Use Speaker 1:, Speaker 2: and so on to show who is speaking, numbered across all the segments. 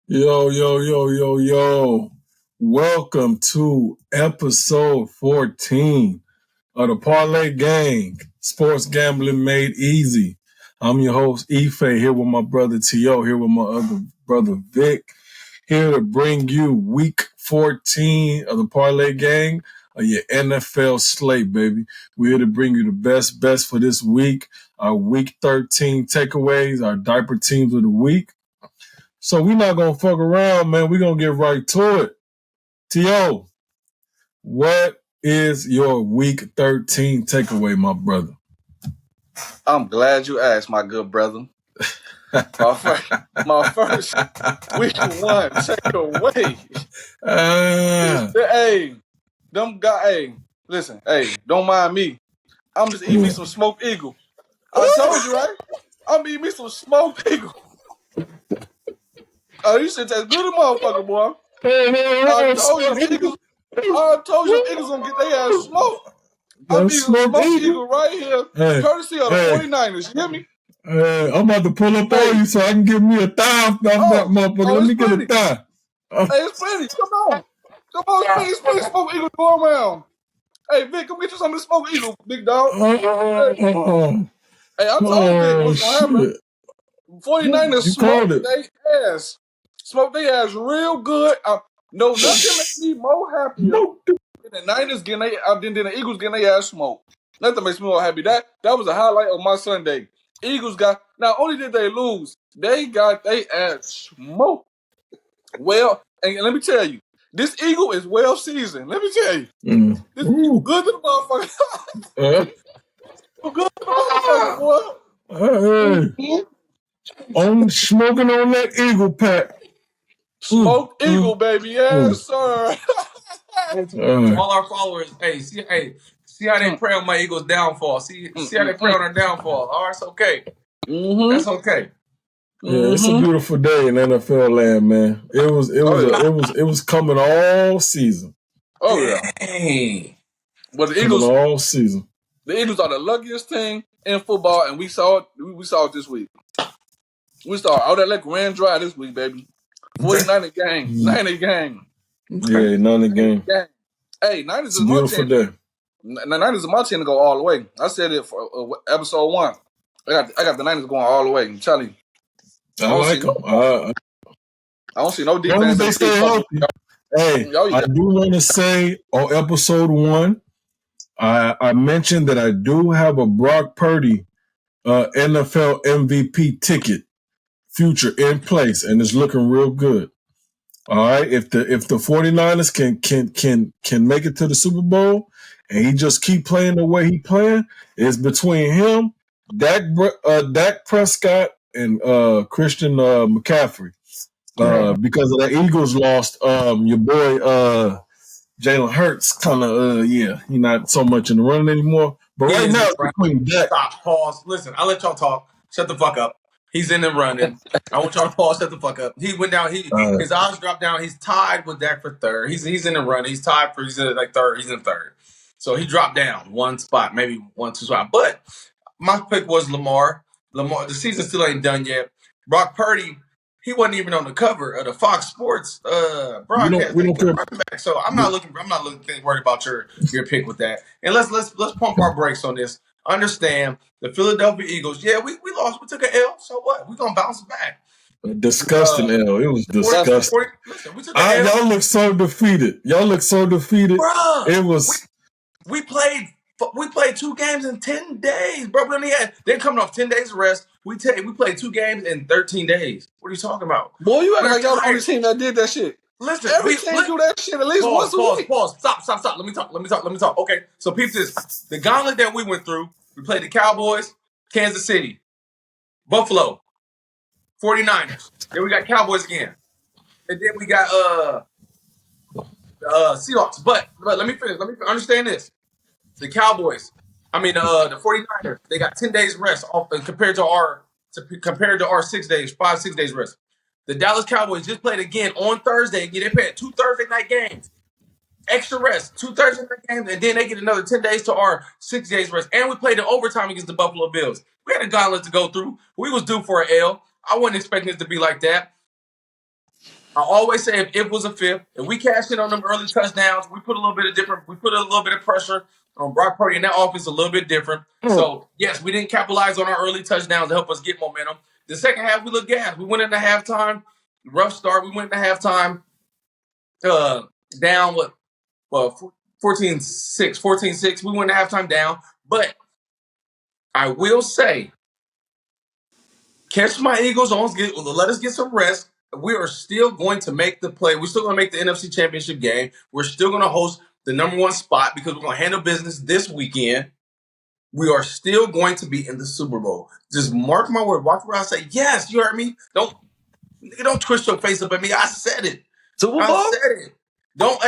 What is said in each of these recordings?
Speaker 1: Yo, yo, yo, yo, yo. Welcome to episode 14 of the Parlay Gang, Sports Gambling Made Easy. I'm your host, Ife, here with my brother T.O, here with my other brother Vic, here to bring you week 14 of the Parlay Gang, of your NFL slate, baby. We're here to bring you the best for this week, our week 13 takeaways, our diaper teams of the week. So we're not going to fuck around, man. We're going to get right to it. T.O., what is your week 13 takeaway, my brother?
Speaker 2: I'm glad you asked, my good brother. My first week one takeaway. Listen, don't mind me. I'm just eating me some smoked eagle. I told you, right? I'm eating me some smoked eagle. Oh, you should taste good, motherfucker, boy. I told you, them eagles gonna get their ass smoked. I'm eating smoked eagle right here, courtesy of the 49ers. You hear me?
Speaker 1: I'm about to pull up on you so I can give me a thigh off that motherfucker. Let me get a thigh.
Speaker 2: Hey, it's plenty. Come on, it's plenty smoked eagle going around. Hey, Vic, come get you some of the smoked eagle, big dog. Hey, I told Vic what's gonna happen. 49ers smoked their ass real good. No, nothing makes me more happier than the Niners getting than the Eagles getting their ass smoked. Nothing makes me more happy. That was a highlight of my Sunday. Eagles got, not only did they lose, they got their ass smoked. Well, and let me tell you, this eagle is well seasoned. Let me tell you, this eagle good to the motherfucker. Good to the motherfucker, boy.
Speaker 1: I'm smoking on that eagle pack.
Speaker 3: Smoked eagle, baby. Yes, sir. All our followers, see how they pray on my Eagles' downfall. See how they pray on our downfall. All right, it's okay. That's okay.
Speaker 1: Yeah, it's a beautiful day in NFL land, man. It was coming all season.
Speaker 2: Oh yeah. But the Eagles
Speaker 1: all season.
Speaker 2: The Eagles are the luckiest team in football, and we saw it this week. We saw all that ran dry this week, baby. 49 gang. 90 gang.
Speaker 1: Yeah, 90 gang.
Speaker 2: Hey, 90s is my team. Day. 90s is my team to go all the way. I said it for episode 1. I got the 90s going all the way. I'm telling you.
Speaker 1: I like them.
Speaker 2: I don't see no defense.
Speaker 1: They stay healthy. Hey, I do want to say on episode 1, I mentioned that I do have a Brock Purdy NFL MVP ticket future in place, and it's looking real good. All right, if the 49ers can make it to the Super Bowl, and he just keep playing the way he playing, it's between him, Dak Prescott, and Christian McCaffrey. Because of that Eagles lost, your boy Jalen Hurts kind of he's not so much in the running anymore. But right now, between Dak.
Speaker 3: Stop. Pause. Listen, I'll let y'all talk. Shut the fuck up. He's in the running. I want y'all to pause. Shut the fuck up. He went down. His odds dropped down. He's tied with Dak for third. He's in the run. He's tied for. He's in like third. He's in third. So he dropped down one spot, maybe 1-2 spot. But my pick was Lamar. The season still ain't done yet. Brock Purdy. He wasn't even on the cover of the Fox Sports broadcast. We don't back. So I'm not looking worried about your pick with that. And let's pump our brakes on this. Understand the Philadelphia Eagles. Yeah, we lost. We took an L. So what? We're gonna bounce back.
Speaker 1: Disgusting L. It was disgusting. Y'all look so defeated.
Speaker 3: Bruh,
Speaker 1: it was.
Speaker 3: We played 2 games in 10 days, bro. They're coming off 10 days of rest. We played 2 games in 13 days. What are you talking about?
Speaker 2: Boy, you act like y'all the only team that did that shit.
Speaker 3: Listen,
Speaker 2: every team do that shit at least once a week.
Speaker 3: Pause. Stop. Let me talk. Okay, so peep this. The gauntlet that we went through, we played the Cowboys, Kansas City, Buffalo, 49ers. Then we got Cowboys again. And then we got Seahawks. But let me finish. Let me understand this. The Cowboys, the 49ers, they got 10 days rest off compared to our 6 days, 5-6 days rest. The Dallas Cowboys just played again on Thursday. They played 2 Thursday night games. Extra rest, 2 Thursday night games, and then they get another 10 days to our 6 days rest. And we played in overtime against the Buffalo Bills. We had a gauntlet to go through. We was due for an L. I wasn't expecting it to be like that. I always say if it was a fifth, if we cashed in on them early touchdowns, we put a little bit of pressure on Brock Purdy and that offense a little bit different. So yes, we didn't capitalize on our early touchdowns to help us get momentum. The second half, we looked gas. We went into halftime, rough start. We went into halftime down 14-6. We went into halftime down, but I will say, catch my Eagles on. Let us get some rest. We are still going to make the play. We're still going to make the NFC Championship game. We're still going to host the number one spot because we're going to handle business this weekend. We are still going to be in the Super Bowl. Just mark my word. Watch where I say, yes, you heard me. Don't twist your face up at me. I said it.
Speaker 2: Super Bowl?
Speaker 3: I said it. Don't.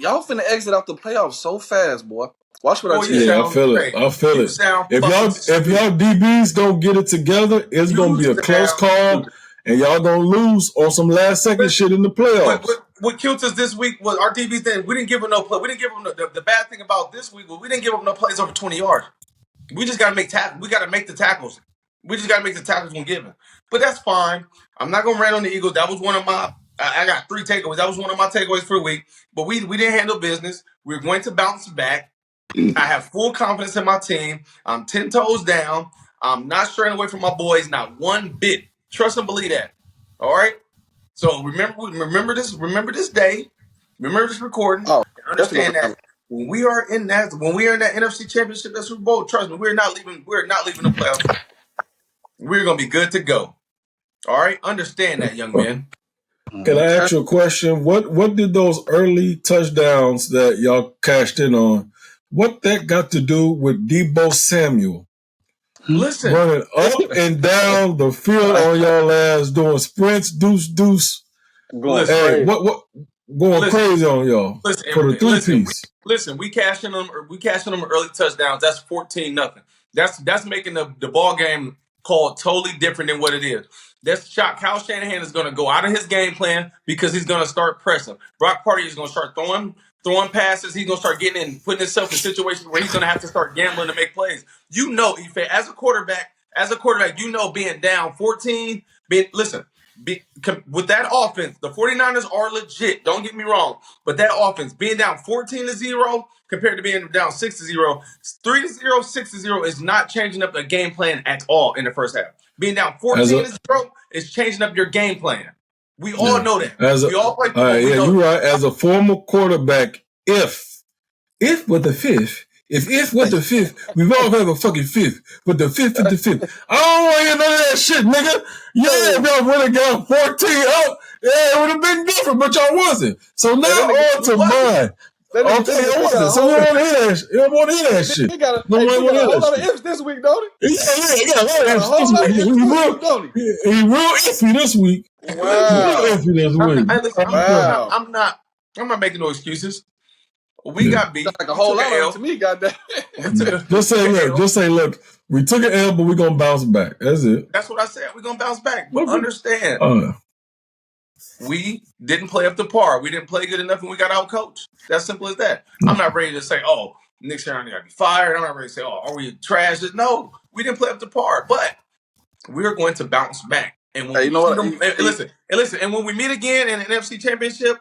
Speaker 2: Y'all finna exit out the playoffs so fast, boy. Watch what I tell you.
Speaker 1: Yeah, I feel it. If y'all DBs don't get it together, it's gonna be a close call, and y'all gonna lose on some last second shit in the playoffs.
Speaker 3: What killed us this week was our DBs. Then we didn't give them no play. We didn't give them the bad thing about this week was we didn't give them no plays over 20 yards. We just got to make tackles. We got to make the tackles. We just got to make the tackles when given. But that's fine. I'm not gonna rant on the Eagles. That was one of my. I got 3 takeaways. That was one of my takeaways for the week. But we didn't handle business. We're going to bounce back. I have full confidence in my team. I'm 10 toes down. I'm not straying away from my boys, not one bit. Trust and believe that. All right. So remember this day. Remember this recording.
Speaker 2: Oh,
Speaker 3: understand that when we are in that NFC Championship, that Super Bowl, trust me, we're not leaving the playoffs. We're gonna be good to go. All right. Understand that, young man.
Speaker 1: Can I ask you a question? What did those early touchdowns that y'all cashed in on? What that got to do with Deebo Samuel?
Speaker 3: Listen,
Speaker 1: running up and down the field on y'all ass, doing sprints, deuce. Going crazy on y'all for the 3-piece.
Speaker 3: Listen, we cashing them early touchdowns. That's 14-0. That's making the ball game call totally different than what it is. That's shot. Kyle Shanahan is going to go out of his game plan because he's going to start pressing. Brock Purdy is going to start throwing passes. He's going to start getting in, putting himself in situations where he's going to have to start gambling to make plays. You know, Ife, as a quarterback, you know, being down 14, with that offense, the 49ers are legit. Don't get me wrong. But that offense, being down 14-0 compared to being down 6-0, 3-0, 6-0 is not changing up the game plan at all in the first half. Being down 14-0 is changing up your game plan. We all know that. We all play football.
Speaker 1: You're right. As a former quarterback, if with the fifth, if with the fifth, we've all have a fucking fifth, but the fifth is the fifth. I don't want to hear none of that shit, nigga. Yeah, if y'all would have got 14 up, yeah, it would have been different, but y'all wasn't. So now on to mine. Okay, it wasn't. So you don't want to hear that shit.
Speaker 2: He got a whole lot of ifs this week, don't he?
Speaker 1: Yeah, he got a lot of ifs this week. He real iffy this week.
Speaker 2: Wow.
Speaker 3: I'm not making no excuses. We got beat.
Speaker 2: Like a whole lot of to me, goddamn.
Speaker 1: Just say, look, we took an L, but we're gonna bounce back. That's it.
Speaker 3: That's what I said. We're gonna bounce back. But understand, we didn't play up to par. We didn't play good enough, and we got out coached. That's simple as that. I'm not ready to say, oh, Nick Sirianni got to be fired. I'm not ready to say, oh, are we trash? No, we didn't play up to par, but we're going to bounce back. And when listen, and when we meet again in the NFC Championship,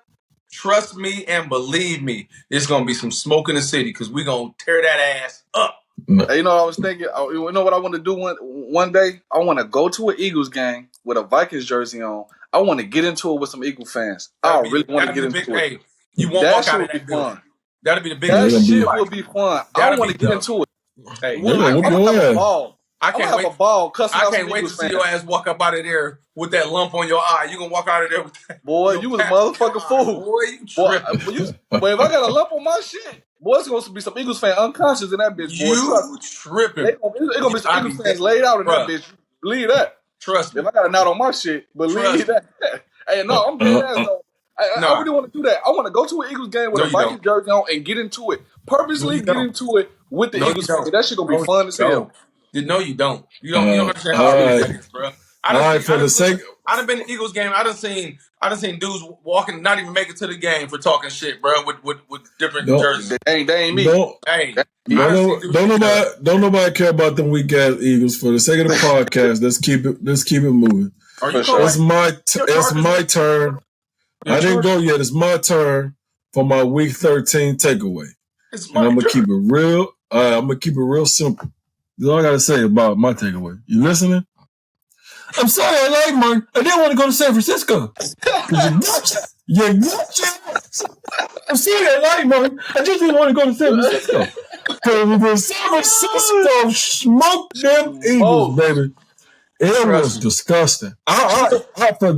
Speaker 3: trust me and believe me, there's gonna be some smoke in the city because we're gonna tear that ass up.
Speaker 2: Hey, you know what I was thinking? You know what I want to do one day? I want to go to an Eagles game with a Vikings jersey on. I want to get into it with some Eagle fans. I really want to get into it.
Speaker 3: Hey, you won't walk out of that fun. That'll be the biggest.
Speaker 2: That shit will be fun. I want to get into it.
Speaker 3: Hey,
Speaker 2: I'm gonna have a ball. I can't
Speaker 3: wait to see your ass walk up out of there with that lump on your eye. You gonna walk out of there with that?
Speaker 2: Boy, you was a motherfucking fool.
Speaker 3: Boy, you tripping.
Speaker 2: But if I got a lump on my shit, boy, it's gonna be some Eagles fan unconscious in that bitch. Boy,
Speaker 3: you tripping?
Speaker 2: It's gonna be some Eagles fans laid out in that bitch. Believe that.
Speaker 3: Trust me.
Speaker 2: If I got a knot on my shit, believe that. Hey, no, I'm dead ass though. I really want to do that. I want to go to an Eagles game with a Vikings jersey on and get into it. Purposely get into it with the Eagles fans. That shit gonna be fun as hell.
Speaker 3: No, you don't. You don't understand how it is, bro. I've been to the Eagles game. I done seen dudes walking, not even make it to the game for talking shit, bro, with different jerseys.
Speaker 2: They ain't me.
Speaker 1: Don't nobody care about them weak ass Eagles. For the sake of the podcast, let's keep it moving.
Speaker 3: Are you
Speaker 2: sure.
Speaker 1: It's my turn. I didn't go yet. It's my turn for my week 13 takeaway. And I'm gonna keep it real. I'm gonna keep it real simple. That's all I gotta say about my takeaway. You listening? I'm sorry, I like Martin. I didn't want to go to San Francisco. You gotcha. I'm sorry, I like Martin. I just didn't want to go to San Francisco. Because the San Francisco smoked them Eagles, baby. It was disgusting. I for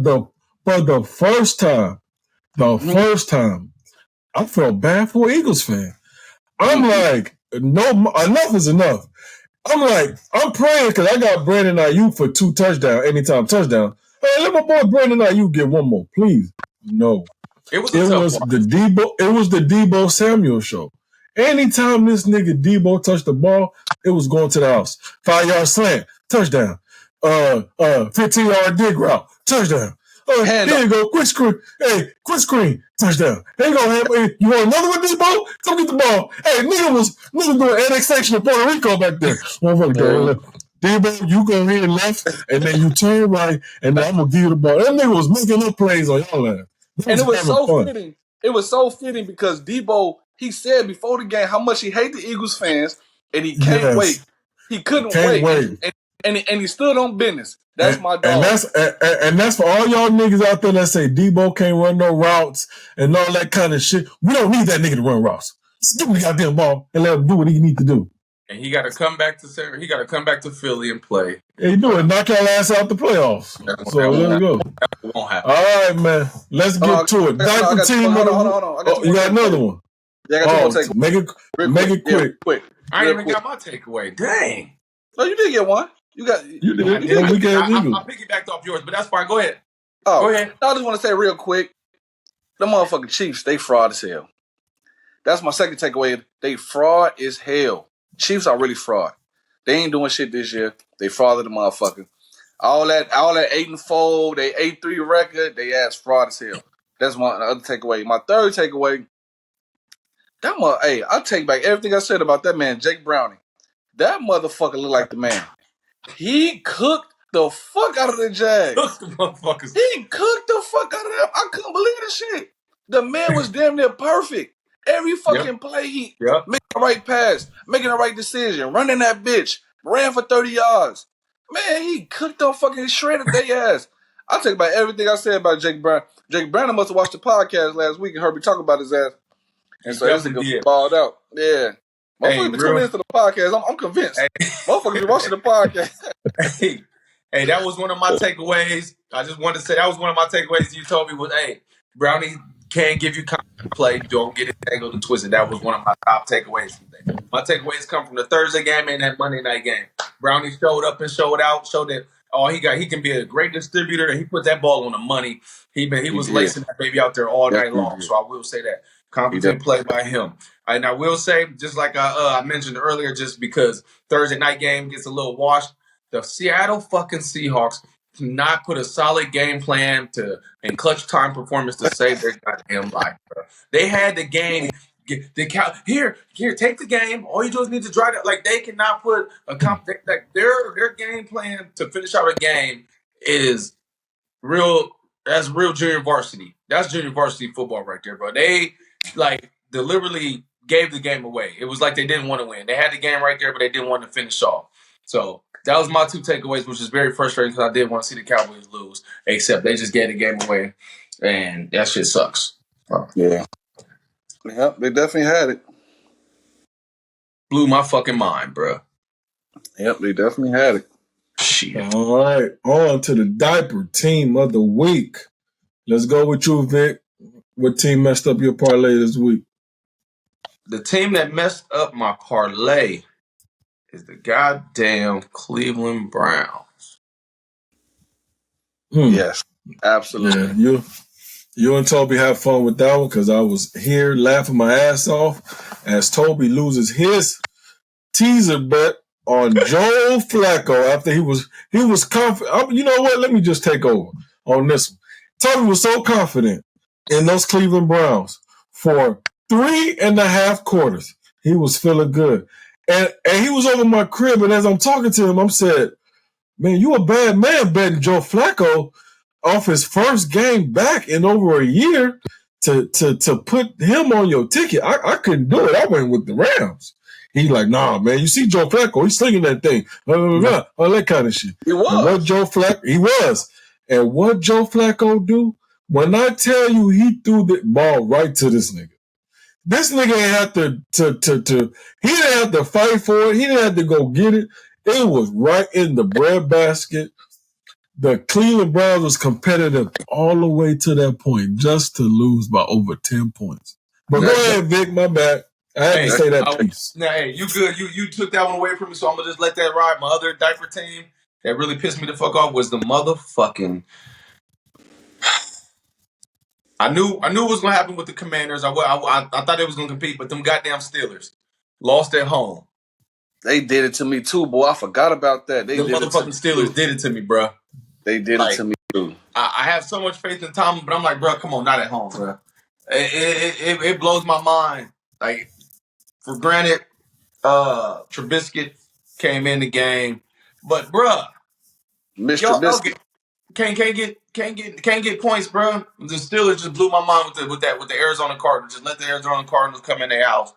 Speaker 1: the first time, I felt bad for an Eagles fan. I'm like, no, enough is enough. I'm praying because I got Brandon Ayuk for 2 touchdowns, anytime touchdown. Hey, let my boy Brandon Ayuk get one more, please. No. It was the Debo Samuel show. Anytime this nigga Debo touched the ball, it was going to the house. 5-yard slant, touchdown. 15-yard dig route, touchdown. Here you go, quick screen, touchdown. Here you go, you want another one, Debo? Come get the ball. Hey, nigga was doing annexation of Puerto Rico back there. Debo, you go here left, and then you turn right, and then I'm gonna give you the ball. That nigga was making up plays on y'all ass.
Speaker 2: And it was so fitting. It was so fitting because Debo, he said before the game how much he hate the Eagles fans, and he can't wait. He couldn't wait. And he stood on business. That's my dog.
Speaker 1: And that's for all y'all niggas out there that say Debo can't run no routes and all that kind of shit. We don't need that nigga to run routes. Just give him the goddamn ball and let him do what he need to do.
Speaker 3: And he got to come back to Philly and play.
Speaker 1: Yeah, he do it. Knock your ass out the playoffs. So there we go.
Speaker 3: That won't happen.
Speaker 1: All right, man. Let's get to it. Diaper team.
Speaker 2: Hold on.
Speaker 1: You got another one.
Speaker 2: Yeah, I got two more takeaways.
Speaker 1: Make it quick.
Speaker 3: I ain't even got my takeaway. Dang.
Speaker 2: No, you did get one. You did.
Speaker 3: I piggybacked off yours, but that's fine. Go ahead. Go ahead.
Speaker 2: I just want to say real quick, the motherfucking Chiefs, they fraud as hell. That's my second takeaway. They fraud as hell. Chiefs are really fraud. They ain't doing shit this year. They frauded the motherfucker. All that 8-4, they 8-3 record, they ass fraud as hell. That's my other takeaway. My third takeaway, I take back everything I said about that man, Jake Browning. That motherfucker look like the man. He cooked the fuck out of the Jags. He cooked the fuck out of them. I couldn't believe this shit. The man was damn near perfect. Every fucking play, he making the right pass, making the right decision, running that bitch, ran for 30 yards. Man, he cooked on fucking shredded their ass. I take back everything I said about Jake Brown. Jake Brown must have watched the podcast last week and heard me talk about his ass. And so this nigga balled out. Yeah. Motherfuckers be tuning into the podcast. I'm convinced. Motherfuckers be watching the podcast.
Speaker 3: Hey, that was one of my takeaways. I just wanted to say that was one of my takeaways you told me was, hey, Brownie can't give you confidence play. Don't get it tangled and twisted. That was one of my top takeaways from today. My takeaways come from the Thursday game and that Monday night game. Brownie showed up and showed out, showed that he can be a great distributor, and he put that ball on the money. He was lacing that baby out there all night long. So I will say that. Competent play by him. And I will say, just like I mentioned earlier, just because Thursday night game gets a little washed, the Seattle fucking Seahawks cannot put a solid game plan and clutch time performance to save their goddamn life, bro. They had the game. Here, take the game. All you do is need to drive it. Like, they cannot put their game plan to finish out a game is real. That's real junior varsity. That's junior varsity football right there, bro. They deliberately gave the game away. It was like they didn't want to win. They had the game right there, but they didn't want to finish off. So that was my two takeaways, which is very frustrating because I did want to see the Cowboys lose, except they just gave the game away, and that shit sucks.
Speaker 2: Yeah. Yep, they definitely had it.
Speaker 3: Blew my fucking mind, bro.
Speaker 2: Yep, they definitely had it.
Speaker 3: Shit.
Speaker 1: All right, on to the diaper team of the week. Let's go with you, Vic. What team messed up your parlay this week?
Speaker 3: The team that messed up my parlay is the goddamn Cleveland Browns.
Speaker 2: Yes, absolutely.
Speaker 1: Yeah, you and Toby have fun with that one because I was here laughing my ass off as Toby loses his teaser bet on Joe Flacco after he was confident. You know what? Let me just take over on this one. Toby was so confident in those Cleveland Browns for 3.5 quarters. He was feeling good. And he was over my crib, and as I'm talking to him, I'm said, man, you a bad man betting Joe Flacco off his first game back in over a year to put him on your ticket. I couldn't do it. I went with the Rams. He's like, nah, man, you see Joe Flacco, he's slinging that thing. All that kind of shit.
Speaker 2: He was.
Speaker 1: And what Joe Flacco, he was. And what Joe Flacco do? When I tell you he threw the ball right to this nigga. This nigga ain't have to he didn't have to fight for it. He didn't have to go get it. It was right in the breadbasket. The Cleveland Browns was competitive all the way to that point, just to lose by over 10 points. But go ahead, Vic, my bad. I had to say that piece.
Speaker 3: Now, hey, you good. You took that one away from me, so I'm going to just let that ride. My other diaper team that really pissed me the fuck off was the motherfucking... I knew what was going to happen with the Commanders. I thought they was going to compete, but them goddamn Steelers lost at home.
Speaker 2: They did it to me too, boy. I forgot about that.
Speaker 3: The motherfucking Steelers did it to me, bro.
Speaker 2: They did it to me too.
Speaker 3: I have so much faith in Tomlin, but I'm like, bro, come on, not at home, bro. It blows my mind. Like, for granted, Trubisky came in the game, but bro,
Speaker 2: Mr. Trubisky
Speaker 3: can't get points, bro. The Steelers just blew my mind with the Arizona Cardinals. Just let the Arizona Cardinals come in their house.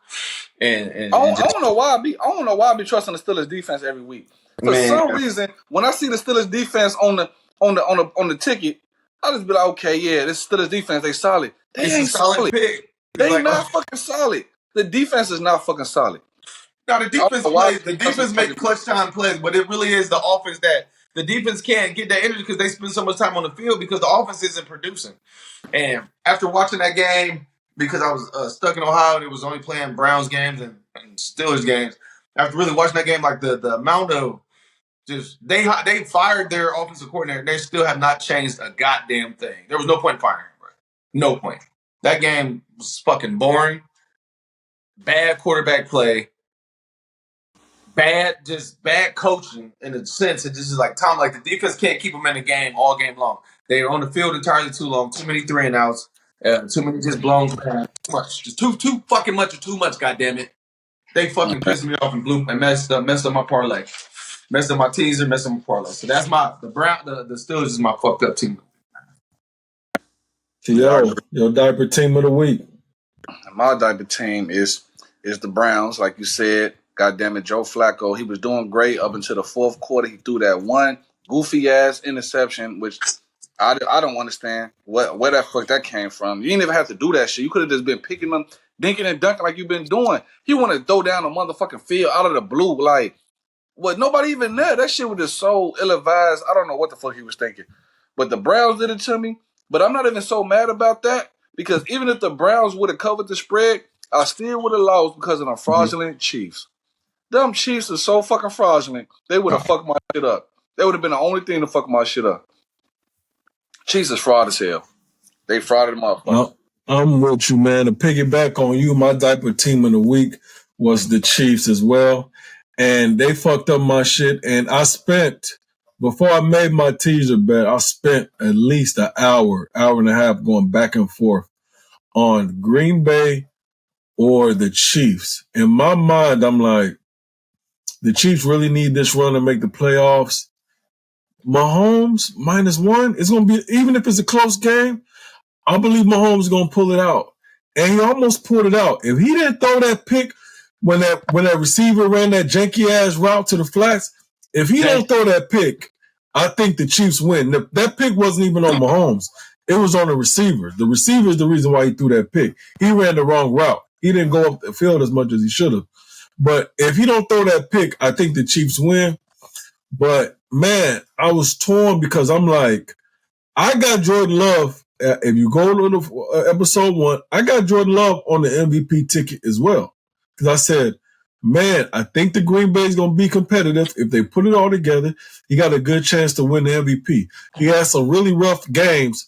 Speaker 3: And
Speaker 2: I don't know why I be trusting the Steelers defense every week. For some reason, when I see the Steelers defense on the ticket, I just be like, okay, yeah, this Steelers defense, they solid. They ain't solid.
Speaker 3: Pick.
Speaker 2: They not fucking solid. The defense is not fucking solid.
Speaker 3: Now the defense plays. The defense make clutch time plays, but it really is the offense that the defense can't get that energy because they spend so much time on the field because the offense isn't producing. And after watching that game, because I was stuck in Ohio and it was only playing Browns games and Steelers games, after really watching that game, like the amount of just they fired their offensive coordinator, they still have not changed a goddamn thing. There was no point in firing him, bro. No point. That game was fucking boring. Bad quarterback play. Bad coaching in a sense. It just is like Tom, like the defense can't keep them in the game all game long. They are on the field entirely too long. Too many 3-and-outs. Too many just blown. Too much. Just too fucking much or too much. Goddamn it! They fucking pissed me off and messed up my parlay, messed up my teaser, messed up my parlay. So that's the Steelers is my fucked up team.
Speaker 1: T.O, your diaper team of the week.
Speaker 2: My diaper team is the Browns, like you said. God damn it, Joe Flacco. He was doing great up until the fourth quarter. He threw that one goofy ass interception, which I don't understand where that fuck that came from. You didn't even have to do that shit. You could have just been picking them, dinking and dunking like you've been doing. He wanted to throw down the motherfucking field out of the blue, like what? Nobody even there. That shit was just so ill-advised. I don't know what the fuck he was thinking. But the Browns did it to me. But I'm not even so mad about that because even if the Browns would have covered the spread, I still would have lost because of the fraudulent Chiefs. Them Chiefs are so fucking fraudulent. They would have fucked my shit up. They would have been the only thing to fuck my shit up. Chiefs is fraud as hell. They frauded motherfuckers.
Speaker 1: I'm with you, man. To piggyback on you, my diaper team of the week was the Chiefs as well. And they fucked up my shit. And I spent, before I made my teaser bet, I spent at least an hour and a half going back and forth on Green Bay or the Chiefs. In my mind, I'm like, the Chiefs really need this run to make the playoffs. Mahomes -1. It's going to be, even if it's a close game, I believe Mahomes is going to pull it out. And he almost pulled it out. If he didn't throw that pick when that receiver ran that janky-ass route to the flats, if he don't throw that pick, I think the Chiefs win. That pick wasn't even on Mahomes. It was on the receiver. The receiver is the reason why he threw that pick. He ran the wrong route. He didn't go up the field as much as he should have. But if he don't throw that pick, I think the Chiefs win. But, man, I was torn because I'm like, I got Jordan Love. If you go to the episode 1, I got Jordan Love on the MVP ticket as well. Because I said, man, I think the Green Bay is going to be competitive. If they put it all together, he got a good chance to win the MVP. He had some really rough games,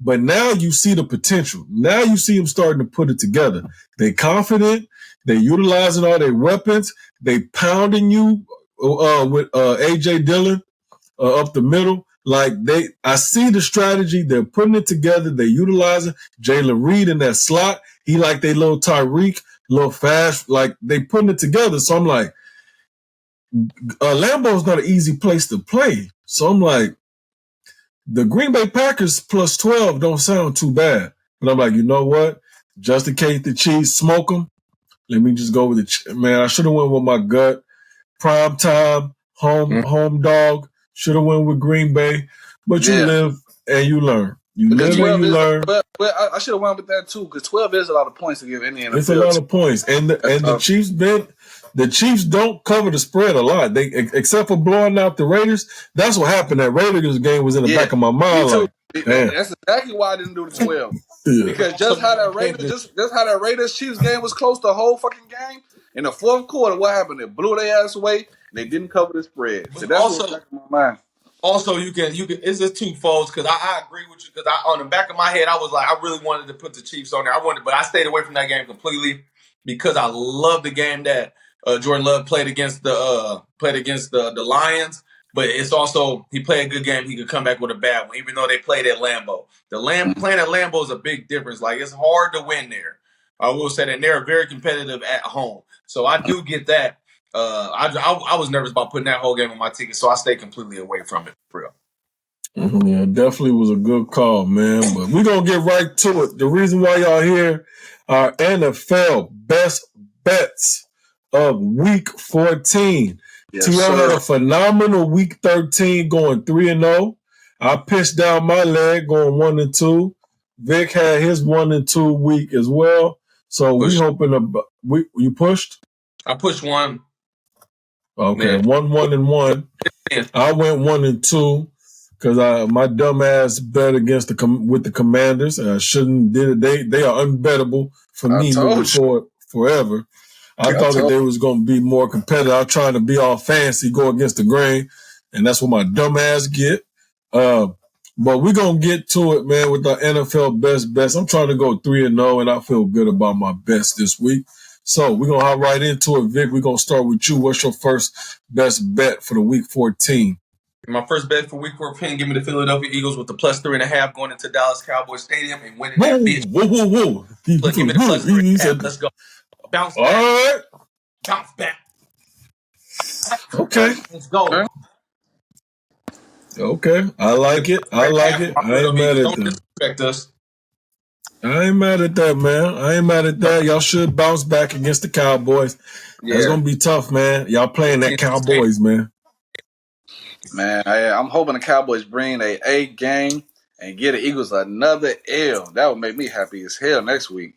Speaker 1: but now you see the potential. Now you see him starting to put it together. They confident. They utilizing all their weapons. They pounding you with A.J. Dillon up the middle. Like I see the strategy. They're putting it together. They're utilizing Jalen Reed in that slot. He like they little Tyreek, little fast. Like they putting it together. So I'm like, Lambeau's not an easy place to play. So I'm like, the Green Bay Packers plus 12 don't sound too bad. But I'm like, you know what? Just in case the Chiefs smoke them, let me just go with the man. I should have went with my gut. Prime time, home dog. Should have went with Green Bay. But you live and you learn. You
Speaker 2: because
Speaker 1: live and you learn.
Speaker 2: But I should have went with that too, because 12 is a lot of points to give any NFL.
Speaker 1: It's a lot of points, and the Chiefs the Chiefs don't cover the spread a lot. They except for blowing out the Raiders. That's what happened. That Raiders game was in the back of my mind.
Speaker 2: Me too.
Speaker 1: Like,
Speaker 2: that's exactly why I didn't do the 12. Because just how that Raiders Chiefs game was close the whole fucking game. In the fourth quarter, what happened? They blew their ass away, and they didn't cover the spread. So that's what's back in my mind.
Speaker 3: Also, you can. It's just twofold because I agree with you because on the back of my head I was like I really wanted to put the Chiefs on there. But I stayed away from that game completely because I love the game that Jordan Love played against the Lions. But it's also he played a good game. He could come back with a bad one, even though they played at Lambeau. Playing at Lambeau is a big difference. Like it's hard to win there. I will say that they're very competitive at home. So I do get that. I was nervous about putting that whole game on my ticket, so I stayed completely away from it. For real.
Speaker 1: Yeah, definitely was a good call, man. But we're going to get right to it. The reason why y'all here are NFL best bets of week 14.
Speaker 2: Yes,
Speaker 1: T.O. had a phenomenal week 13 going 3-0. I pitched down my leg going 1-2. Vic had his 1-2 week as well. So we hoping you pushed?
Speaker 3: I pushed one.
Speaker 1: Okay, 1-1. I went 1-2 because my dumb ass bet against with the Commanders. I shouldn't did it. They are unbettable for me moving forward forever. I thought that they was going to be more competitive. I was trying to be all fancy, go against the grain, and that's what my dumb ass get. But we're going to get to it, man, with the NFL best bets. I'm trying to go 3-0, and I feel good about my best this week. So we're going to hop right into it, Vic. We're going to start with you. What's your first best bet for the week 14?
Speaker 3: My first bet for week 14, give me the Philadelphia Eagles with the plus 3.5 going into Dallas Cowboys Stadium and winning that bitch.
Speaker 1: Whoa.
Speaker 3: Look, give me the plus 3.5. Let's go. Bounce back.
Speaker 1: All right.
Speaker 3: Bounce back.
Speaker 1: Okay.
Speaker 3: Let's go.
Speaker 1: Okay. I like it. I ain't mad at
Speaker 3: Don't
Speaker 1: that.
Speaker 3: disrespect us.
Speaker 1: I ain't mad at that, man. I ain't mad at that. Y'all should bounce back against the Cowboys. Yeah. That's going to be tough, man. Y'all playing that Cowboys, man.
Speaker 2: Man, I'm hoping the Cowboys bring a A game and get the Eagles another L. That would make me happy as hell next week.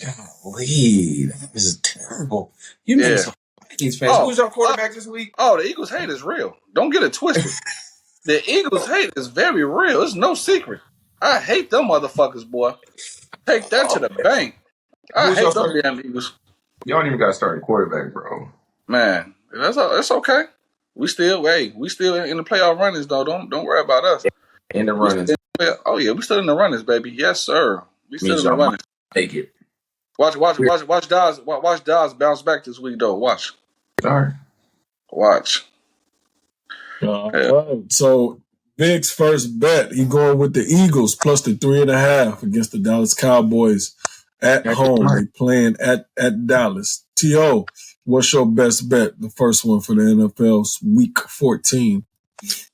Speaker 3: Golly, that is terrible. You made some Vikings fans. Who's our quarterback this week?
Speaker 2: Oh, the Eagles hate is real. Don't get it twisted. The Eagles hate is very real. It's no secret. I hate them motherfuckers, boy. Take that to the bank. I hate them damn Eagles.
Speaker 3: Y'all don't even got to start a quarterback, bro.
Speaker 2: Man, that's okay. We still in the playoff runnings, though. Don't worry about us.
Speaker 3: In the runnings.
Speaker 2: Oh yeah, we still in the runnings, baby. Yes, sir. We still in the runnings.
Speaker 3: Take it.
Speaker 2: Watch Dawes bounce back this week, though. Watch.
Speaker 3: All right.
Speaker 2: Watch.
Speaker 1: So Vic's first bet, he going with the Eagles plus the 3.5 against the Dallas Cowboys at home. They playing at Dallas. T.O., what's your best bet? The first one for the NFL's week 14.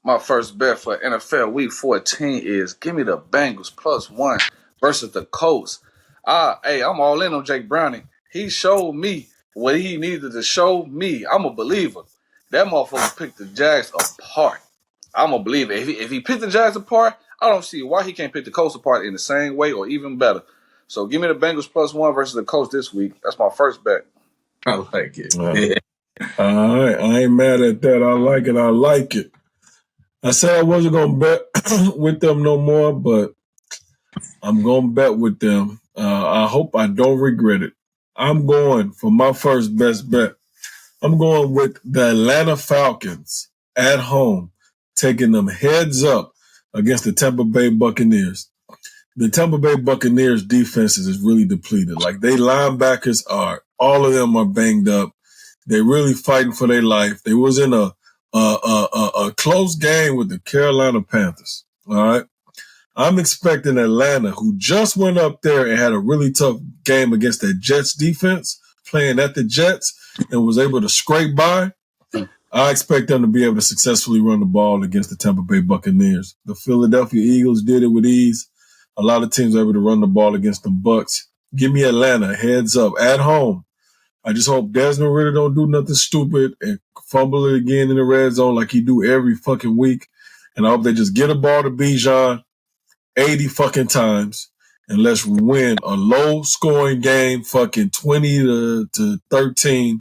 Speaker 2: My first bet for NFL week 14 is give me the Bengals plus 1 versus the Colts. Hey, I'm all in on Jake Browning. He showed me what he needed to show me. I'm a believer. That motherfucker picked the Jags apart. I'm a believer. If he picked the Jags apart, I don't see why he can't pick the Colts apart in the same way or even better. So give me the Bengals plus 1 versus the Colts this week. That's my first bet.
Speaker 3: I like it.
Speaker 1: All right. I ain't mad at that. I like it. I said I wasn't going to bet with them no more, but I'm going to bet with them. I hope I don't regret it. I'm going for my first best bet. I'm going with the Atlanta Falcons at home, taking them heads up against the Tampa Bay Buccaneers. The Tampa Bay Buccaneers defense is really depleted. Like, they linebackers all of them are banged up. They're really fighting for their life. They was in a close game with the Carolina Panthers. All right. I'm expecting Atlanta, who just went up there and had a really tough game against that Jets defense, playing at the Jets, and was able to scrape by. I expect them to be able to successfully run the ball against the Tampa Bay Buccaneers. The Philadelphia Eagles did it with ease. A lot of teams are able to run the ball against the Bucks. Give me Atlanta, heads up, at home. I just hope Desmond Ridder don't do nothing stupid and fumble it again in the red zone like he do every fucking week. And I hope they just get a ball to Bijan 80 fucking times and let's win a low-scoring game, fucking 20 to 13.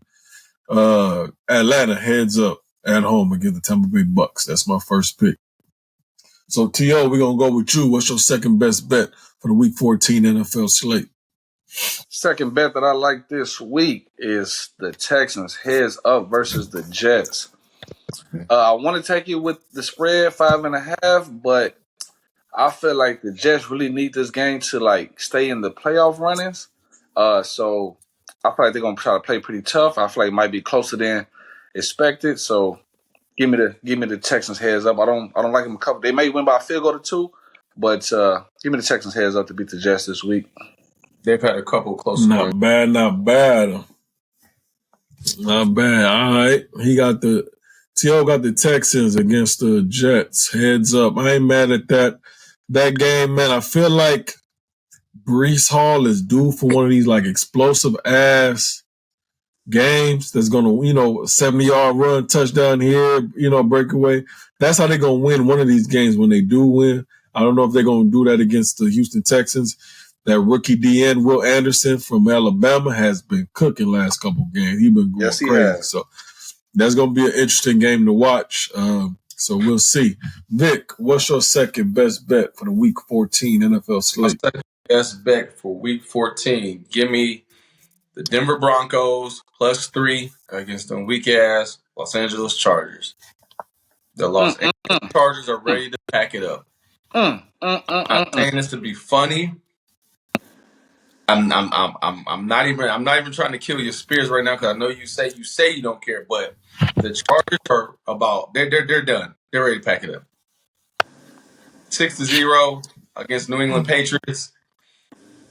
Speaker 1: Atlanta heads up at home against the Tampa Bay Bucks. That's my first pick. So, T.O., we're going to go with you. What's your second best bet for the Week 14 NFL slate?
Speaker 2: Second bet that I like this week is the Texans heads up versus the Jets. I want to take it with the spread 5.5, but I feel like the Jets really need this game to like stay in the playoff runnings. So I feel like they're gonna try to play pretty tough. I feel like it might be closer than expected. So give me the Texans heads up. I don't like them to cover. They may win by a field goal or two, but give me the Texans heads up to beat the Jets this week.
Speaker 3: They've had a couple close.
Speaker 1: Not bad. Not bad. All right. T.O. got the Texans against the Jets. Heads up. I ain't mad at that game, man. I feel like Breece Hall is due for one of these like explosive ass games that's gonna, 70-yard run, touchdown here, breakaway. That's how they're gonna win one of these games when they do win. I don't know if they're gonna do that against the Houston Texans. That rookie DN, Will Anderson from Alabama, has been cooking last couple games. He's been going crazy. Has. So that's going to be an interesting game to watch. So we'll see. Vic, what's your second best bet for the Week 14 NFL slate?
Speaker 3: My second best bet for Week 14. Give me the Denver Broncos +3 against them weak-ass Los Angeles Chargers. The Los Angeles Chargers are ready to pack it up. I'm not saying this to be funny. I'm not even trying to kill your spirits right now because I know you say you don't care, but the Chargers are they're done. They're ready to pack it up. 6-0 against New England Patriots.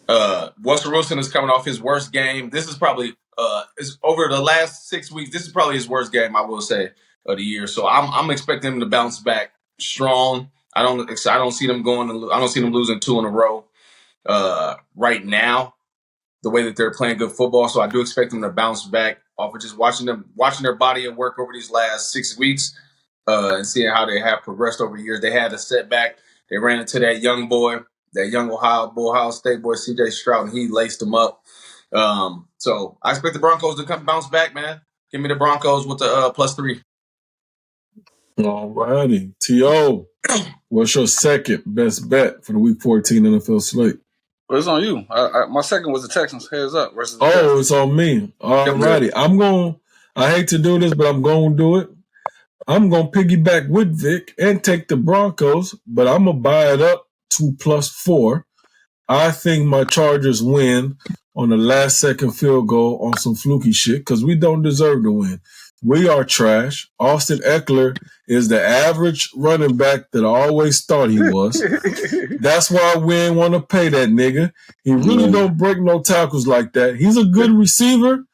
Speaker 3: Russell Wilson is coming off his worst game. This is probably is over the last 6 weeks. This is probably his worst game, I will say, of the year. So I'm expecting him to bounce back strong. I don't see them I don't see them losing 2 in a row. Right now, the way that they're playing good football. So I do expect them to bounce back off of just watching their body at work over these last 6 weeks and seeing how they have progressed over the years. They had a setback. They ran into that young Ohio State boy, C.J. Stroud, and he laced them up. So I expect the Broncos to bounce back, man. Give me the Broncos with the +3.
Speaker 1: All righty. T.O., what's your second best bet for the Week 14 NFL slate?
Speaker 2: Well, it's on you. My second was the Texans heads up versus the
Speaker 1: Jets. It's on me. All righty. I hate to do this, but I'm going to do it. I'm going to piggyback with Vic and take the Broncos, but I'm going to buy it up to +4. I think my Chargers win on the last second field goal on some fluky shit because we don't deserve to win. We are trash. Austin Eckler is the average running back that I always thought he was. That's why we ain't want to pay that nigga. He really don't break no tackles like that. He's a good receiver,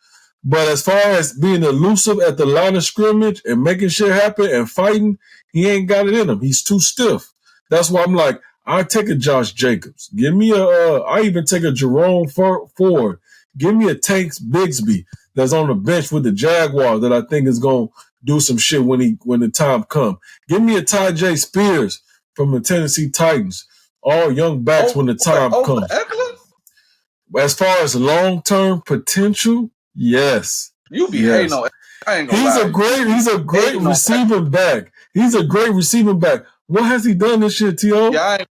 Speaker 1: but as far as being elusive at the line of scrimmage and making shit happen and fighting, he ain't got it in him. He's too stiff. That's why I'm like, I take a Josh Jacobs. Give me I even take a Jerome Ford. Give me a Tanks Bigsby that's on the bench with the Jaguars that I think is going to do some shit when the time comes. Give me a Ty J. Spears from the Tennessee Titans. All young backs when the time comes. As far as long-term potential, yes.
Speaker 2: You be hating on. I ain't gonna lie.
Speaker 1: He's a great receiving back. He's a great receiving back. What has he done this year, T.O.?
Speaker 2: Yeah,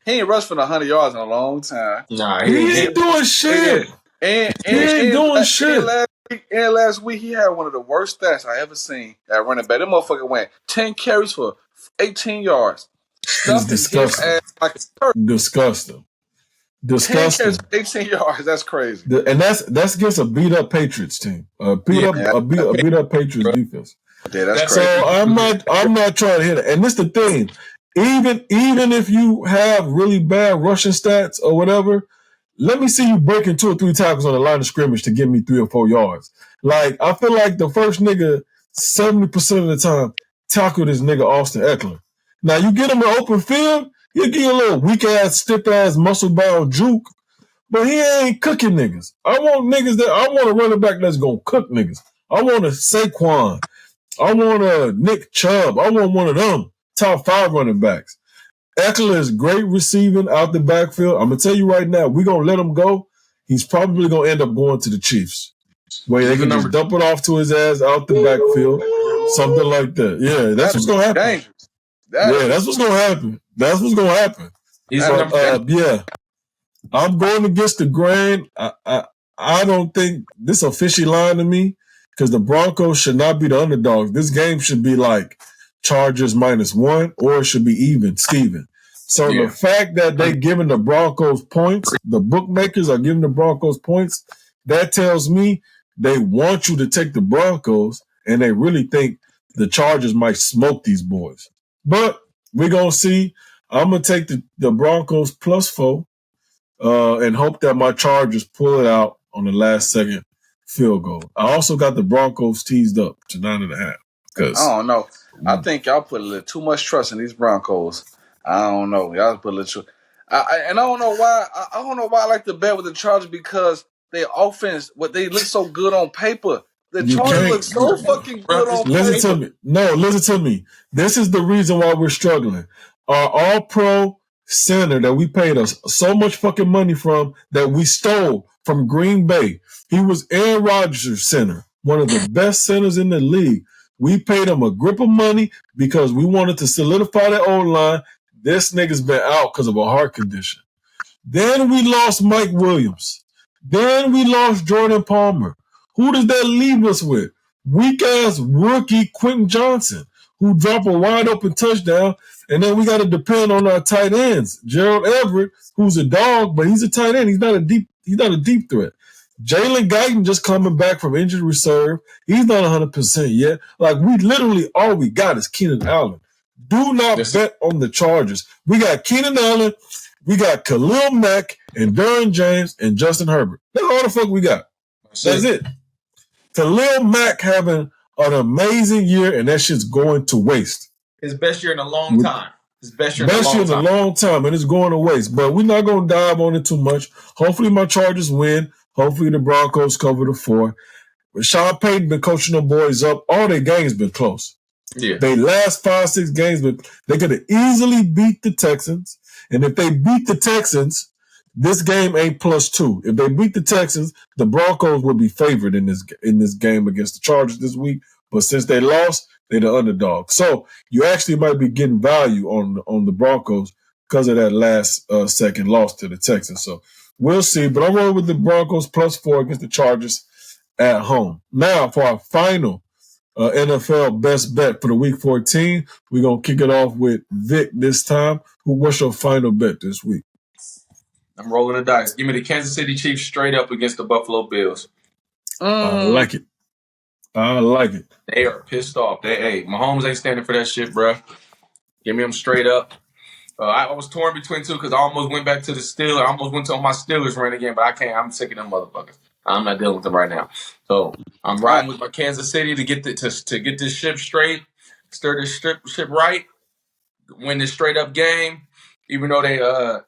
Speaker 2: he ain't rushed for 100 yards in a long time.
Speaker 1: Nah, he ain't doing shit. He ain't doing shit.
Speaker 2: Last week, he had one of the worst stats I ever seen at running back. That motherfucker went 10 carries for 18 yards.
Speaker 1: It's disgusting. Disgusting.
Speaker 2: 10 carries for 18 yards. That's crazy.
Speaker 1: And that's against a beat-up Patriots team. A beat-up Patriots defense.
Speaker 2: Yeah, that's crazy.
Speaker 1: So I'm not trying to hit it. And this the thing. Even if you have really bad rushing stats or whatever, let me see you breaking 2 or 3 tackles on the line of scrimmage to give me 3 or 4 yards. Like, I feel like the first nigga 70% of the time, tackle this nigga Austin Eckler. Now, you get him an open field, he'll give you a little weak-ass, stiff-ass, muscle-bound juke, but he ain't cooking niggas. I want a running back that's going to cook niggas. I want a Saquon. I want a Nick Chubb. I want one of them top 5 running backs. Eckler is great receiving out the backfield. I'm going to tell you right now, we're going to let him go. He's probably going to end up going to the Chiefs, where they can just dump it off to his ass out the backfield, something like that. Yeah, that's what's going to happen. That's what's going to happen. That's what's going to happen. Yeah. I'm going against the grain. I don't think this a fishy line to me because the Broncos should not be the underdogs. This game should be like Chargers -1 or it should be even, Steven. So the fact that they're giving the Broncos points, the bookmakers are giving the Broncos points, that tells me they want you to take the Broncos and they really think the Chargers might smoke these boys. But we're going to see. I'm going to take the Broncos +4 and hope that my Chargers pull it out on the last second field goal. I also got the Broncos teased up to 9.5.
Speaker 2: I don't know. I think y'all put a little too much trust in these Broncos. I don't know. Y'all put a little and I don't know why. I don't know why I like to bet with the Chargers because their offense, they look so good on paper. The Chargers look so fucking good on paper.
Speaker 1: Listen to me. This is the reason why we're struggling. Our all-pro center that we paid us so much fucking money from that we stole from Green Bay. He was Aaron Rodgers' center, one of the best centers in the league. We paid him a grip of money because we wanted to solidify that O-line. This nigga's been out because of a heart condition. Then we lost Mike Williams. Then we lost Jordan Palmer. Who does that leave us with? Weak-ass rookie Quentin Johnson, who dropped a wide-open touchdown, and then we got to depend on our tight ends. Gerald Everett, who's a dog, but he's a tight end. He's not a deep threat. Jalen Guyton just coming back from injured reserve. He's not 100% yet. Like, we literally, all we got is Keenan Allen. Do not bet on the Chargers. We got Keenan Allen, we got Khalil Mack, and Derwin James, and Justin Herbert. That's all the fuck we got. That's it. Khalil Mack having an amazing year, and that shit's going to waste.
Speaker 3: His best year in a long time.
Speaker 1: Best year in a long time, and it's going to waste. But we're not going to dive on it too much. Hopefully my Chargers win. Hopefully the Broncos cover the 4. Sean Payton been coaching the boys up. All their games been close. Yeah. They last 5-6 games, but they could have easily beat the Texans. And if they beat the Texans, this game ain't +2. If they beat the Texans, the Broncos will be favored in this game against the Chargers this week. But since they lost, they're the underdog. So you actually might be getting value on the Broncos because of that last second loss to the Texans. So we'll see. But I'm rolling with the Broncos +4 against the Chargers at home. Now for our final NFL best bet for the Week 14, we're going to kick it off with Vic this time. What's your final bet this week?
Speaker 3: I'm rolling the dice. Give me the Kansas City Chiefs straight up against the Buffalo Bills.
Speaker 1: I like it.
Speaker 3: They are pissed off. Mahomes ain't standing for that shit, bro. Give me them straight up. I was torn between two because I almost went back to the Steelers. I almost went to my Steelers run again, but I can't. I'm sick of them motherfuckers. I'm not dealing with them right now. So I'm riding with my Kansas City to get this ship straight, stir this ship right, win this straight up game. Even though they're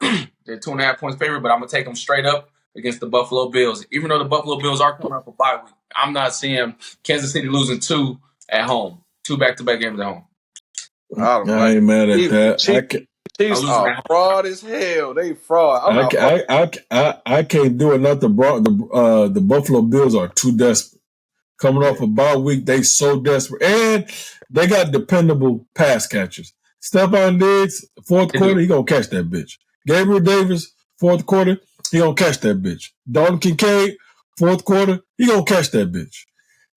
Speaker 3: 2.5 points favorite, but I'm gonna take them straight up against the Buffalo Bills. Even though the Buffalo Bills are coming up a bye week, I'm not seeing Kansas City losing 2 at home, 2 back-to-back games at home.
Speaker 1: I ain't mad at that.
Speaker 2: Chiefs are fraud as hell. They fraud.
Speaker 1: I can't do it. Not the Buffalo Bills are too desperate. Coming off a bye week, they so desperate, and they got dependable pass catchers. Stephon Diggs, fourth quarter, he gonna catch that bitch. Gabriel Davis, fourth quarter, he gonna catch that bitch. Dalton Kincaid, fourth quarter, he gonna catch that bitch.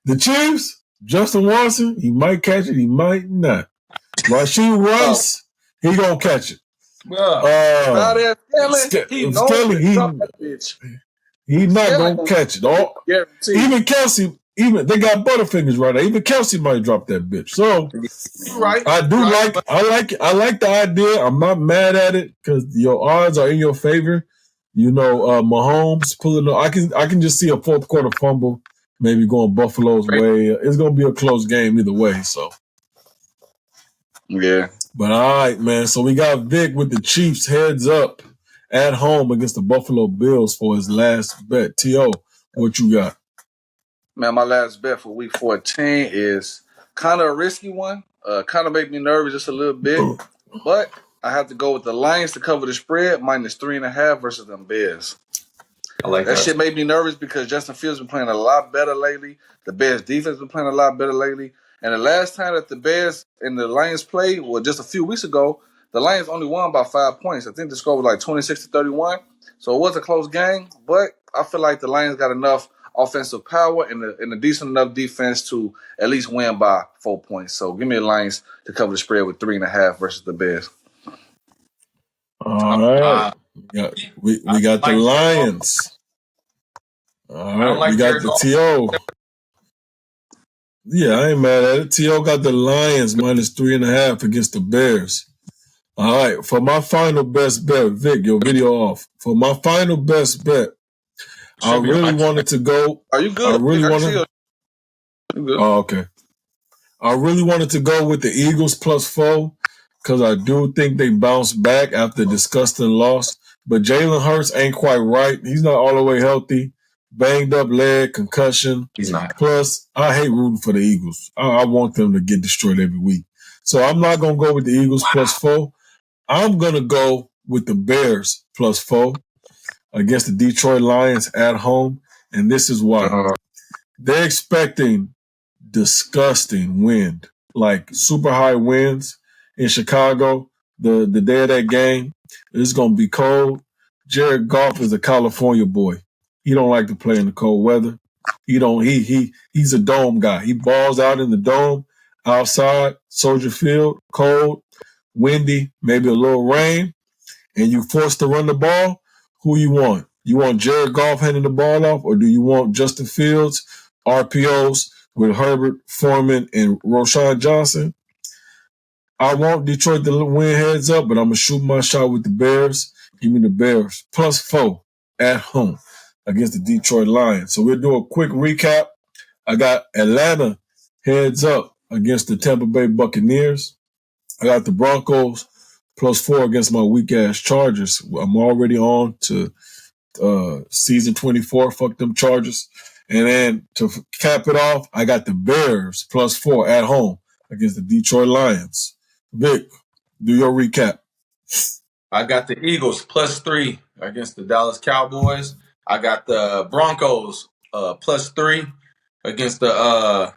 Speaker 1: The Chiefs, Justin Watson, he might catch it, he might not. Rashee Rice, he gonna catch it. He's not gonna catch it. Even Kelsey. They got Butterfingers right there. Even Kelsey might drop that bitch. So
Speaker 3: right.
Speaker 1: I like the idea. I'm not mad at it because your odds are in your favor. You know, Mahomes pulling up. I can just see a fourth quarter fumble maybe going Buffalo's way. It's going to be a close game either way. So,
Speaker 2: yeah.
Speaker 1: But all right, man. So we got Vic with the Chiefs heads up at home against the Buffalo Bills for his last bet. T.O., what you got?
Speaker 2: Man, my last bet for week 14 is kind of a risky one. Kind of make me nervous just a little bit. But I have to go with the Lions to cover the spread, -3.5 versus them Bears.
Speaker 3: I like that.
Speaker 2: That shit made me nervous because Justin Fields been playing a lot better lately. The Bears defense been playing a lot better lately. And the last time that the Bears and the Lions played, well, just a few weeks ago, the Lions only won by 5 points. I think the score was like 26-31. So it was a close game, but I feel like the Lions got enough offensive power and a decent enough defense to at least win by 4 points. So give me the Lions to cover the spread with 3.5 versus the Bears.
Speaker 1: All right. We got the Lions. All right. We got the T.O. Yeah, I ain't mad at it. T.O. got the Lions -3.5 against the Bears. All right. For my final best bet, Vic, your video off. For my final best bet, I really wanted to go.
Speaker 2: Are you good?
Speaker 1: I really wanted. Oh, okay. I really wanted to go with the Eagles +4 because I do think they bounced back after a disgusting loss. But Jalen Hurts ain't quite right. He's not all the way healthy. Banged up leg, concussion.
Speaker 3: He's not.
Speaker 1: Plus, I hate rooting for the Eagles. I want them to get destroyed every week. So I'm not going to go with the Eagles +4. I'm going to go with the Bears +4 against the Detroit Lions at home. And this is why. They're expecting disgusting wind, like super high winds in Chicago the day of that game. It's going to be cold. Jared Goff is a California boy. He don't like to play in the cold weather. He's a dome guy. He balls out in the dome, outside, Soldier Field, cold, windy, maybe a little rain, and you forced to run the ball. Who you want? You want Jared Goff handing the ball off, or do you want Justin Fields, RPOs with Herbert, Foreman, and Roshan Johnson? I want Detroit to win heads up, but I'm going to shoot my shot with the Bears. Give me the Bears +4 at home against the Detroit Lions. So we'll do a quick recap. I got Atlanta heads up against the Tampa Bay Buccaneers. I got the Broncos +4 against my weak-ass Chargers. I'm already on to season 24. Fuck them Chargers. And then to cap it off, I got the Bears +4 at home against the Detroit Lions. Vic, do your recap.
Speaker 3: I got the Eagles +3 against the Dallas Cowboys. I got the Broncos +3 against the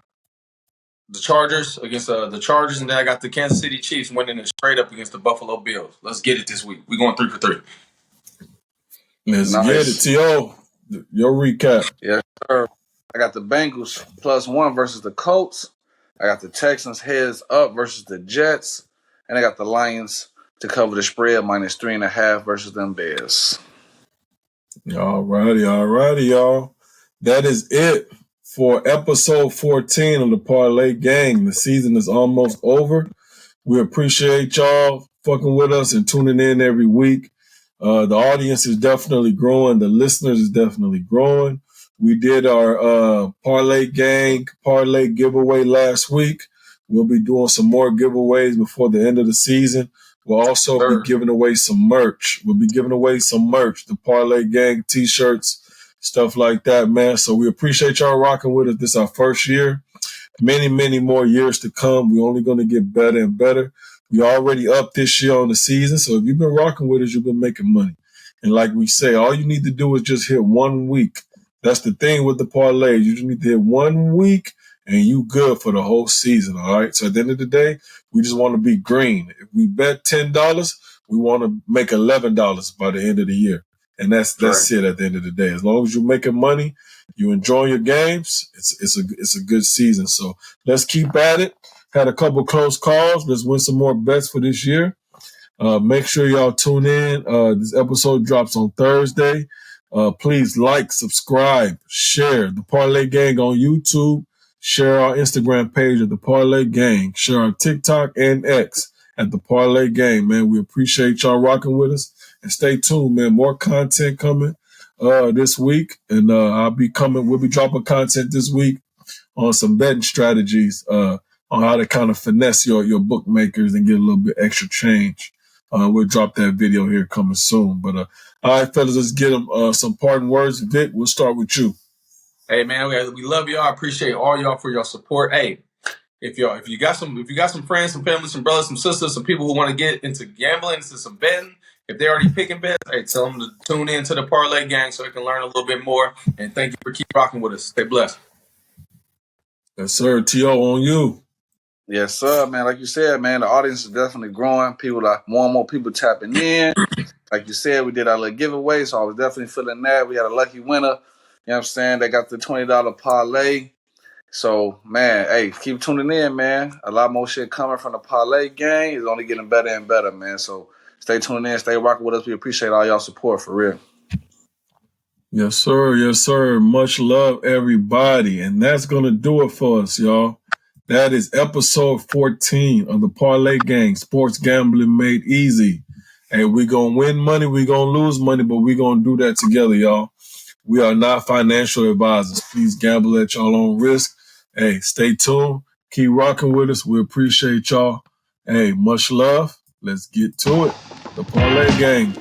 Speaker 3: Chargers, and then I got the Kansas City Chiefs winning it straight up against the Buffalo Bills. Let's get it this week. We're going 3 for 3.
Speaker 1: Let's get it, T.O. Your recap.
Speaker 2: Yes, sir. I got the Bengals +1 versus the Colts. I got the Texans heads up versus the Jets. And I got the Lions to cover the spread -3.5 versus them Bears.
Speaker 1: All righty, y'all. That is it for episode 14 of the Parlay Gang. The season is almost over. We appreciate y'all fucking with us and tuning in every week. The audience is definitely growing. The listeners is definitely growing. We did our Parlay Gang parlay giveaway last week. We'll be doing some more giveaways before the end of the season. We'll also be giving away some merch. The Parlay Gang t-shirts, stuff like that, man. So we appreciate y'all rocking with us. This is our first year. Many, many more years to come. We're only going to get better and better. We already up this year on the season. So if you've been rocking with us, you've been making money. And like we say, all you need to do is just hit 1 week. That's the thing with the parlays. You just need to hit 1 week and you good for the whole season, all right? So at the end of the day, we just want to be green. If we bet $10, we want to make $11 by the end of the year. And that's it at the end of the day. As long as you're making money, you enjoy your games, it's a good season. So let's keep at it. Had a couple close calls. Let's win some more bets for this year. Make sure y'all tune in. This episode drops on Thursday. Please like, subscribe, share the Parlay Gang on YouTube. Share our Instagram page at the Parlay Gang. Share our TikTok and X at the Parlay Gang, man. We appreciate y'all rocking with us. And stay tuned, man. More content coming. this week, and we'll be dropping content this week on some betting strategies on how to kind of finesse your bookmakers and get a little bit extra change. We'll drop that video here coming soon. But all right, fellas, let's get them some parting words. Vic, we'll start with you.
Speaker 3: Hey man, we love y'all. I appreciate all y'all for your support. Hey, if you got some friends, some family, some brothers, some sisters, some people who want to get into gambling, into some betting, if they're already picking bets, hey, tell them to tune in to the Parlay Gang so they can learn a little bit more. And thank you for keep rocking with us. Stay blessed.
Speaker 1: Yes, sir. T.O. on you.
Speaker 2: Yes, sir, man. Like you said, man, the audience is definitely growing. More and more people tapping in. Like you said, we did our little giveaway, so I was definitely feeling that. We had a lucky winner. You know what I'm saying? They got the $20 parlay. So, man, hey, keep tuning in, man. A lot more shit coming from the Parlay Gang. It's only getting better and better, man. So stay tuned in, stay rocking with us. We appreciate all y'all support, for real.
Speaker 1: Yes, sir. Yes, sir. Much love, everybody. And that's going to do it for us, y'all. That is episode 14 of the Parlay Gang, Sports Gambling Made Easy. Hey, we're going to win money, we're going to lose money, but we're going to do that together, y'all. We are not financial advisors. Please gamble at your own risk. Hey, stay tuned. Keep rocking with us. We appreciate y'all. Hey, much love. Let's get to it. The Parlay Gang.